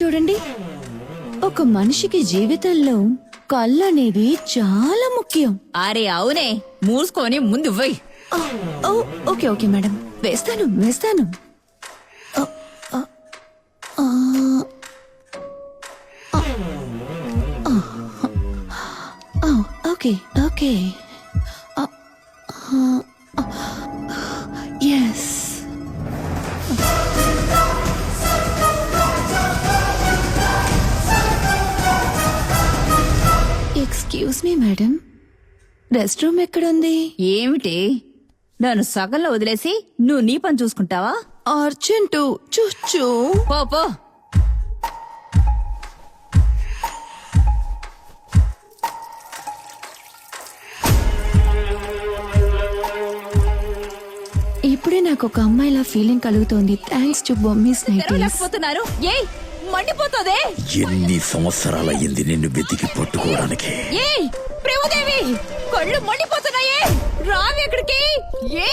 చూడండి, ఒక మనిషికి జీవితంలో కళ్ళు అనేది చాలా ముఖ్యం. అరే అవునే, మూసుకొని ముందు ఇవ్వయి. ఓకే ఓకే మేడం, వేస్తాను వేస్తాను. Okay okay, yes. Excuse me madam, rest room ఎక్కడుంది? ఏమిటి, నన్ను సగంలో వదిలేసి నువ్వు నీ పని చూసుకుంటావా? అర్జెంటు, చుచ్చు. పో పో. ఇప్పుడే నాకు ఒక అమ్మాయిలా ఫీలింగ్ కలుగుతోంది. Thanks to Bommis nighties. తెరవలేకపోతున్నారు. ఏయ్ మండిపోతుందే. ఎన్ని సంవత్సరాలయ్యింది నిన్ను వెతికి పట్టుకోవడానికి. ఏయ్ ప్రేమదేవి, కళ్ళు మండిపోతున్నాయే, రావి ఎక్కడికి? ఏ